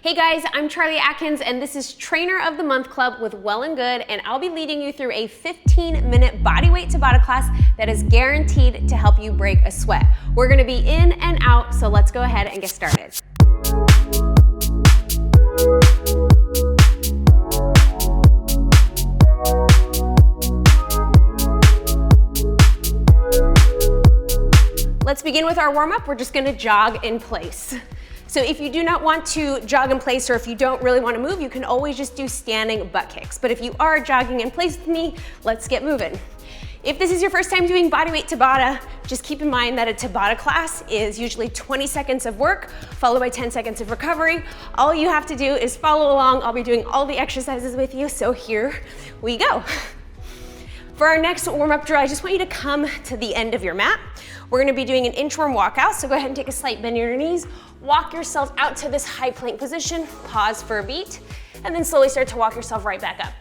Hey guys, I'm Charlee Atkins and this is Trainer of the Month Club with Well+Good, and I'll be leading you through a 15-minute bodyweight Tabata class that is guaranteed to help you break a sweat. We're gonna be in and out, so let's go ahead and get started. Let's begin with our warm-up. We're just gonna jog in place. So if you do not want to jog in place, or if you don't really want to move, you can always just do standing butt kicks. But if you are jogging in place with me, let's get moving. If this is your first time doing bodyweight Tabata, just keep in mind that a Tabata class is usually 20 seconds of work, followed by 10 seconds of recovery. All you have to do is follow along. I'll be doing all the exercises with you, so here we go. For our next warm-up drill, I just want you to come to the end of your mat. We're gonna be doing an inchworm walkout, so go ahead and take a slight bend in your knees, walk yourself out to this high plank position, pause for a beat, and then slowly start to walk yourself right back up.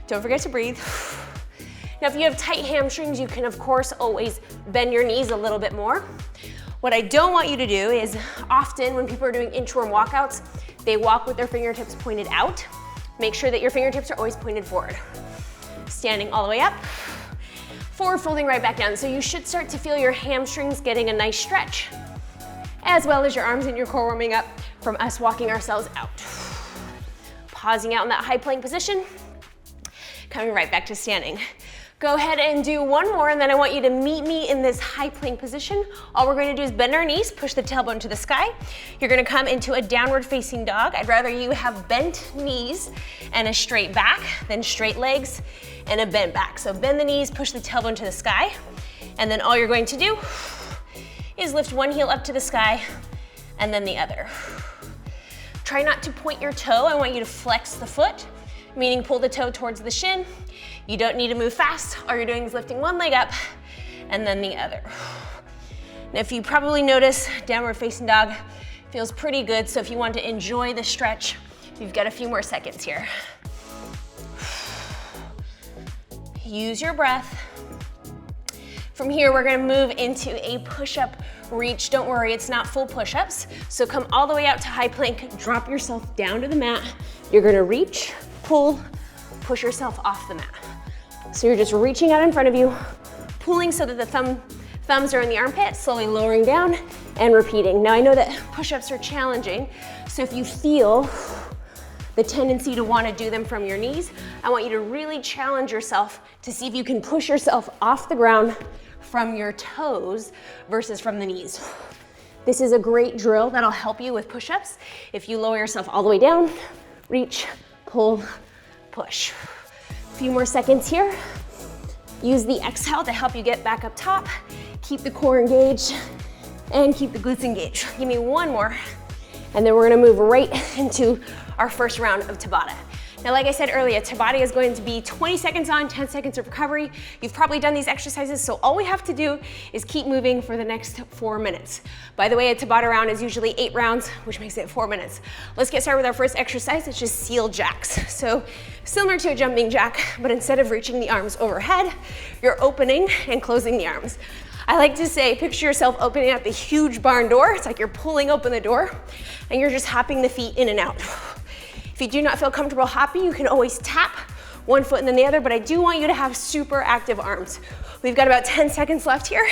Don't forget to breathe. Now, if you have tight hamstrings, you can, of course, always bend your knees a little bit more. What I don't want you to do is, often when people are doing inchworm walkouts, they walk with their fingertips pointed out. Make sure that your fingertips are always pointed forward. Standing all the way up. Forward folding right back down. So you should start to feel your hamstrings getting a nice stretch, as well as your arms and your core warming up from us walking ourselves out. Pausing out in that high plank position, coming right back to standing. Go ahead and do one more, and then I want you to meet me in this high plank position. All we're going to do is bend our knees, push the tailbone to the sky. You're going to come into a downward facing dog. I'd rather you have bent knees and a straight back than straight legs and a bent back. So bend the knees, push the tailbone to the sky, and then all you're going to do is lift one heel up to the sky and then the other. Try not to point your toe. I want you to flex the foot, meaning pull the toe towards the shin. You don't need to move fast. All you're doing is lifting one leg up and then the other. Now, if you probably notice, downward facing dog feels pretty good. So if you want to enjoy the stretch, you've got a few more seconds here. Use your breath. From here, we're gonna move into a push-up reach. Don't worry, it's not full push-ups. So come all the way out to high plank, drop yourself down to the mat. You're gonna reach, pull, push yourself off the mat. So you're just reaching out in front of you, pulling so that the thumbs are in the armpit, slowly lowering down and repeating. Now I know that push-ups are challenging, so if you feel the tendency to want to do them from your knees, I want you to really challenge yourself to see if you can push yourself off the ground from your toes versus from the knees. This is a great drill that'll help you with push-ups. If you lower yourself all the way down, reach, pull, push. A few more seconds here. Use the exhale to help you get back up top. Keep the core engaged and keep the glutes engaged. Give me one more, and then we're gonna move right into our first round of Tabata. Now, like I said earlier, Tabata is going to be 20 seconds on, 10 seconds of recovery. You've probably done these exercises, so all we have to do is keep moving for the next 4 minutes. By the way, a Tabata round is usually 8 rounds, which makes it 4 minutes. Let's get started with our first exercise. It's just seal jacks. So similar to a jumping jack, but instead of reaching the arms overhead, you're opening and closing the arms. I like to say, picture yourself opening up a huge barn door. It's like you're pulling open the door and you're just hopping the feet in and out. If you do not feel comfortable hopping, you can always tap one foot and then the other, but I do want you to have super active arms. We've got about 10 seconds left here,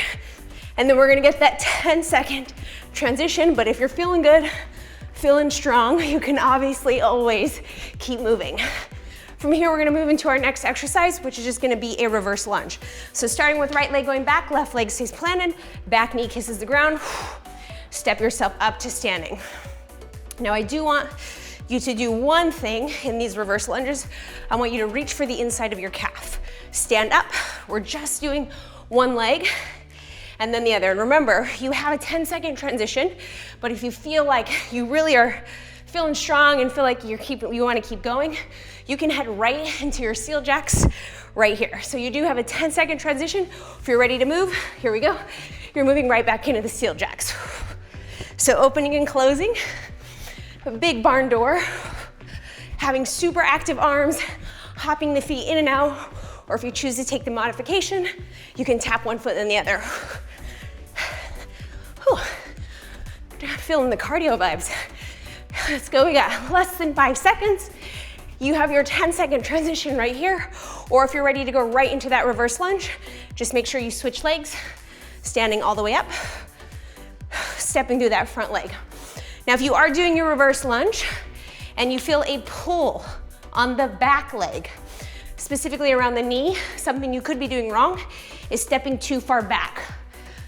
and then we're gonna get that 10-second transition, but if you're feeling good, feeling strong, you can obviously always keep moving. From here, we're gonna move into our next exercise, which is just gonna be a reverse lunge. So starting with right leg going back, left leg stays planted, back knee kisses the ground, step yourself up to standing. Now I do want you to do one thing in these reverse lunges. I want you to reach for the inside of your calf. Stand up, we're just doing one leg and then the other. And remember, you have a 10-second transition, but if you feel like you really are feeling strong and feel like you wanna keep going, you can head right into your seal jacks right here. So you do have a 10-second transition. If you're ready to move, here we go. You're moving right back into the seal jacks. So opening and closing, a big barn door, having super active arms, hopping the feet in and out, or if you choose to take the modification, you can tap one foot and the other. Whew. Feeling the cardio vibes. Let's go, we got less than 5 seconds. You have your 10-second transition right here, or if you're ready to go right into that reverse lunge, just make sure you switch legs, standing all the way up, stepping through that front leg. Now, if you are doing your reverse lunge and you feel a pull on the back leg, specifically around the knee, something you could be doing wrong is stepping too far back.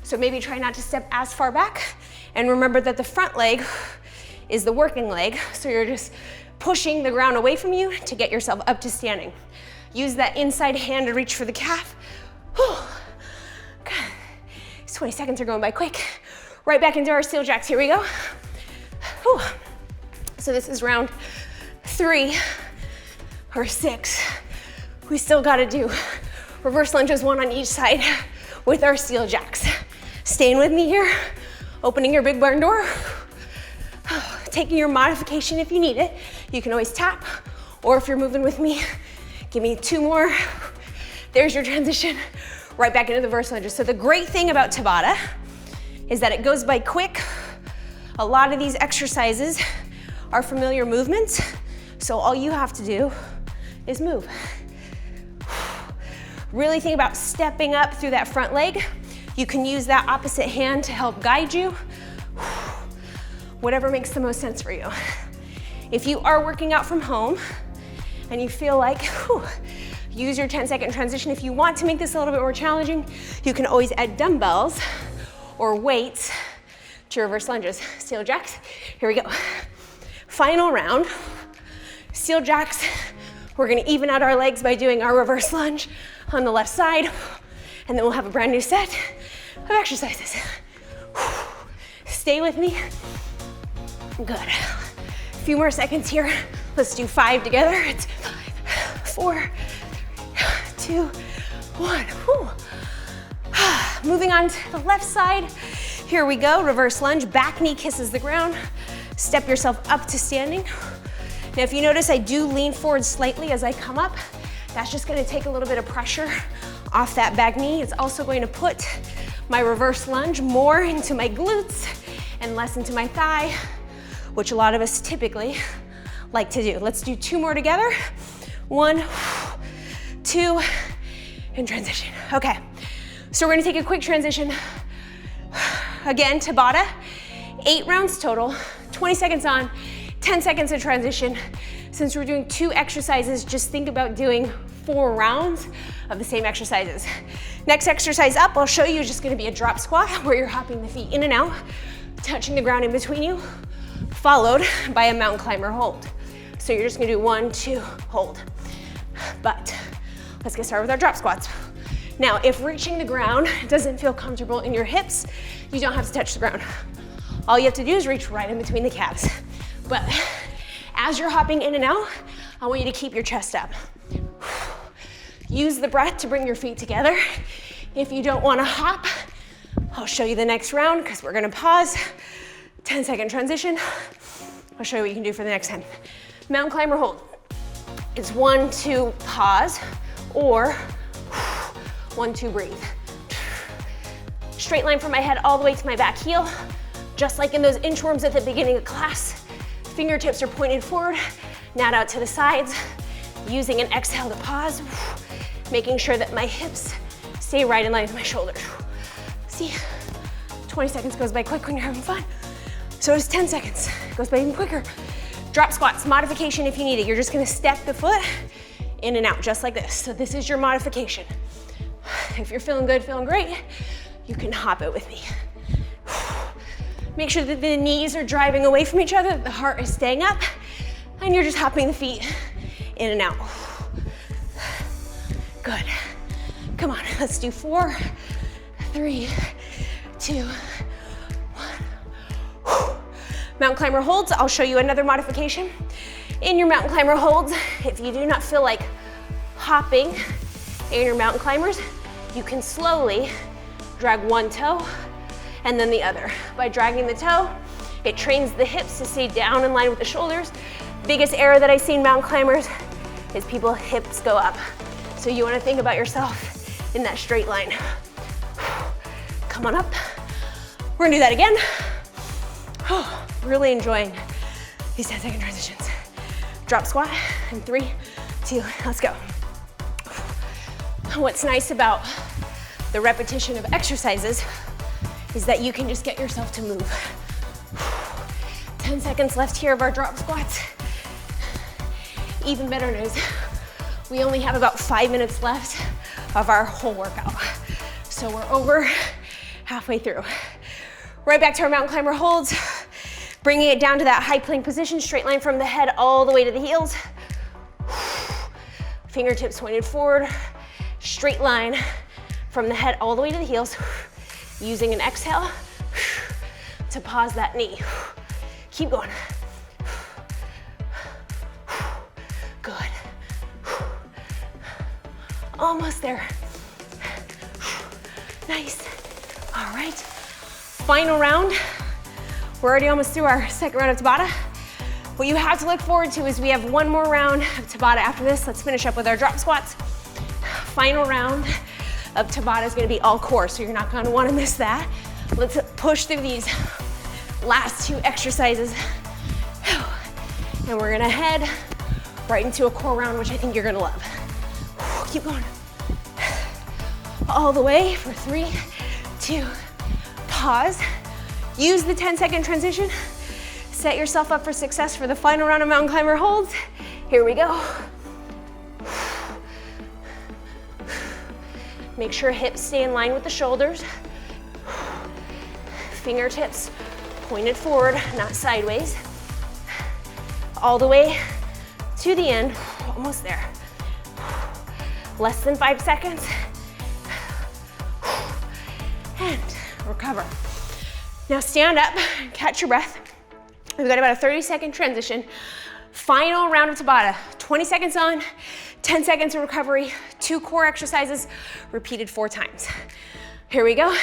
So maybe try not to step as far back, and remember that the front leg is the working leg, so you're just pushing the ground away from you to get yourself up to standing. Use that inside hand to reach for the calf. Okay. These 20 seconds are going by quick. Right back into our steel jacks, here we go. So this is round 3 or 6. We still gotta do reverse lunges, 1 on each side with our steel jacks. Staying with me here, opening your big barn door, taking your modification if you need it. You can always tap, or if you're moving with me, give me 2 more. There's your transition, right back into the reverse lunges. So the great thing about Tabata is that it goes by quick. A lot of these exercises are familiar movements, so all you have to do is move. Really think about stepping up through that front leg. You can use that opposite hand to help guide you. Whatever makes the most sense for you. If you are working out from home and you feel like, use your 10-second transition. If you want to make this a little bit more challenging, you can always add dumbbells or weights to your reverse lunges. Steel jacks, here we go. Final round, steel jacks. We're gonna even out our legs by doing our reverse lunge on the left side, and then we'll have a brand new set of exercises. Stay with me. Good. A few more seconds here. Let's do 5 together. It's 5, 4, 2, 1. Moving on to the left side. Here we go. Reverse lunge. Back knee kisses the ground. Step yourself up to standing. Now, if you notice, I do lean forward slightly as I come up. That's just gonna take a little bit of pressure off that back knee. It's also going to put my reverse lunge more into my glutes and less into my thigh, which a lot of us typically like to do. Let's do 2 more together. 1, 2, and transition. Okay, so we're gonna take a quick transition. Again, Tabata, 8 rounds total, 20 seconds on, 10 seconds of transition. Since we're doing 2 exercises, just think about doing 4 rounds of the same exercises. Next exercise up, I'll show you, is just gonna be a drop squat where you're hopping the feet in and out, touching the ground in between you, followed by a mountain climber hold. So you're just gonna do 1, 2, hold. But let's get started with our drop squats. Now, if reaching the ground doesn't feel comfortable in your hips, you don't have to touch the ground. All you have to do is reach right in between the calves. But as you're hopping in and out, I want you to keep your chest up. Use the breath to bring your feet together. If you don't want to hop, I'll show you the next round because we're going to pause. 10-second transition. I'll show you what you can do for the next time. Mountain climber hold. It's 1, 2, pause, or 1, 2, breathe. Straight line from my head all the way to my back heel. Just like in those inchworms at the beginning of class, fingertips are pointed forward, not out to the sides. Using an exhale to pause, making sure that my hips stay right in line with my shoulders. See, 20 seconds goes by quick when you're having fun. So does 10 seconds, it goes by even quicker. Drop squats, modification if you need it. You're just gonna step the foot in and out, just like this. So this is your modification. If you're feeling good, feeling great, you can hop it with me. Make sure that the knees are driving away from each other, the heart is staying up, and you're just hopping the feet in and out. Good. Come on, let's do 4, 3, 2, 1. Mountain climber holds, I'll show you another modification. In your mountain climber holds, if you do not feel like hopping in your mountain climbers, you can slowly drag one toe and then the other. By dragging the toe, it trains the hips to stay down in line with the shoulders. Biggest error that I see in mountain climbers is people's hips go up. So you wanna think about yourself in that straight line. Come on up. We're gonna do that again. Really enjoying these 10-second transitions. Drop squat, and 3, 2, let's go. What's nice about the repetition of exercises is that you can just get yourself to move. 10 seconds left here of our drop squats. Even better news, we only have about 5 minutes left of our whole workout. So we're over halfway through. Right back to our mountain climber holds, bringing it down to that high plank position, straight line from the head all the way to the heels. Fingertips pointed forward, straight line from the head all the way to the heels. Using an exhale to pause that knee. Keep going. Good. Almost there. Nice. All right. Final round. We're already almost through our second round of Tabata. What you have to look forward to is we have one more round of Tabata after this. Let's finish up with our drop squats. Final round of Tabata is gonna be all core, so you're not gonna wanna miss that. Let's push through these last 2 exercises. And we're gonna head right into a core round, which I think you're gonna love. Keep going. All the way for 3, 2, pause. Use the 10-second transition. Set yourself up for success for the final round of mountain climber holds. Here we go. Make sure hips stay in line with the shoulders. Fingertips pointed forward, not sideways. All the way to the end, almost there. Less than 5 seconds. And recover. Now stand up, catch your breath. We've got about a 30-second transition. Final round of Tabata. 20 seconds on, 10 seconds of recovery, 2 core exercises, repeated 4 times. Here we go.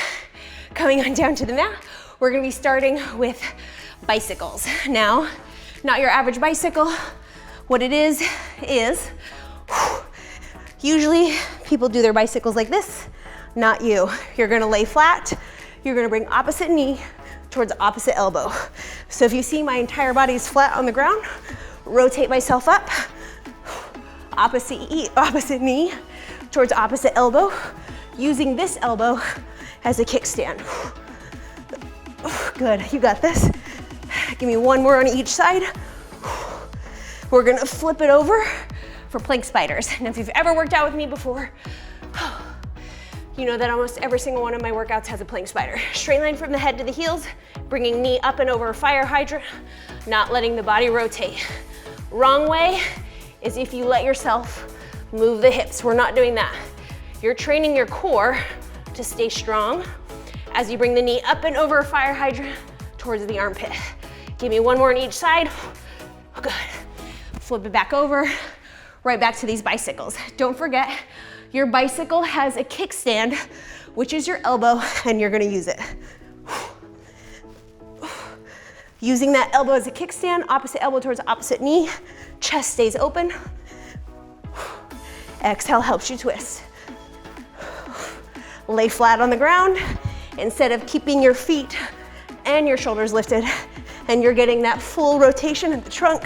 Coming on down to the mat, we're gonna be starting with bicycles. Now, not your average bicycle. What it is, usually people do their bicycles like this, not you. You're gonna lay flat, you're gonna bring opposite knee towards opposite elbow. So if you see my entire body is flat on the ground, rotate myself up, opposite knee towards opposite elbow, using this elbow as a kickstand. Good, you got this. Give me one more on each side. We're gonna flip it over for plank spiders. And if you've ever worked out with me before, you know that almost every single one of my workouts has a plank spider. Straight line from the head to the heels, bringing knee up and over a fire hydrant, not letting the body rotate. Wrong way is if you let yourself move the hips. We're not doing that. You're training your core to stay strong as you bring the knee up and over a fire hydrant towards the armpit. Give me one more on each side. Good. Flip it back over, right back to these bicycles. Don't forget, your bicycle has a kickstand, which is your elbow, and you're gonna use it. Using that elbow as a kickstand, opposite elbow towards opposite knee, chest stays open. Exhale helps you twist. Lay flat on the ground instead of keeping your feet and your shoulders lifted, and you're getting that full rotation of the trunk,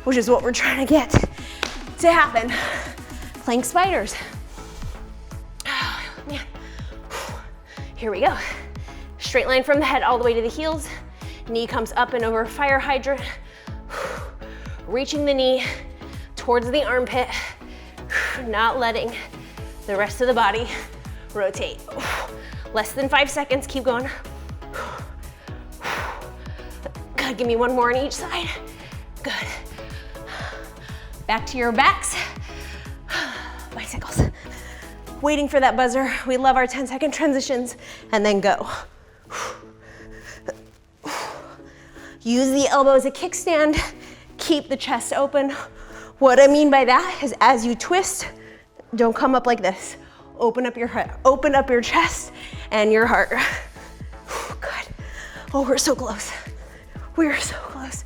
which is what we're trying to get to happen. Plank spiders. Oh, man. Here we go. Straight line from the head all the way to the heels. Knee comes up and over fire hydrant. Reaching the knee towards the armpit, not letting the rest of the body rotate. Less than 5 seconds, keep going. Good, give me one more on each side. Good. Back to your backs. Bicycles. Waiting for that buzzer. We love our 10-second transitions, and then go. Use the elbow as a kickstand. Keep the chest open. What I mean by that is as you twist, don't come up like this. Open up your heart, open up your chest and your heart. Good. Oh, we're so close. We're so close.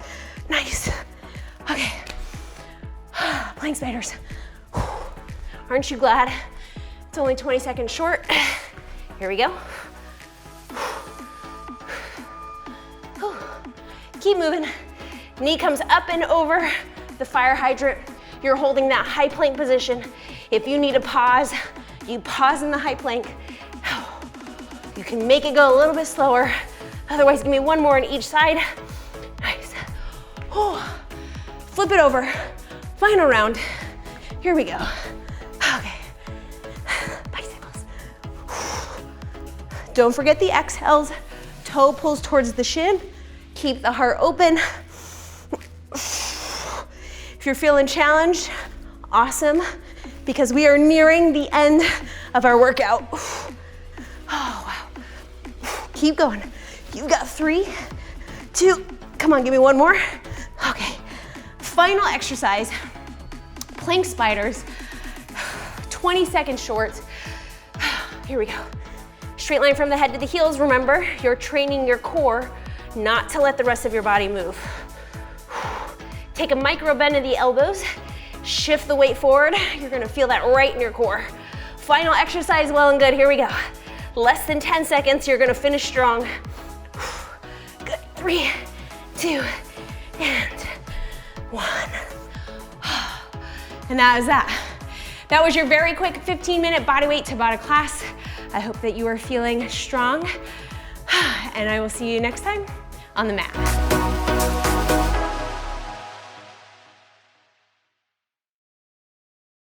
Nice. Okay. Plank spiders. Aren't you glad? It's only 20 seconds short. Here we go. Keep moving. Knee comes up and over the fire hydrant. You're holding that high plank position. If you need a pause, you pause in the high plank. You can make it go a little bit slower. Otherwise, give me one more on each side. Nice. Flip it over. Final round. Here we go. Okay. Bicycles. Don't forget the exhales. Toe pulls towards the shin. Keep the heart open. If you're feeling challenged, awesome, because we are nearing the end of our workout. Oh, wow. Keep going. You've got 3, 2, come on, give me one more. Okay. Final exercise, plank spiders, 20-second shorts. Here we go. Straight line from the head to the heels. Remember, you're training your core not to let the rest of your body move. Take a micro bend of the elbows, shift the weight forward. You're gonna feel that right in your core. Final exercise, well and good, here we go. Less than 10 seconds, you're gonna finish strong. Good, 3, 2, and 1. And that was that. That was your very quick 15-minute Bodyweight Tabata class. I hope that you are feeling strong, and I will see you next time on the mat.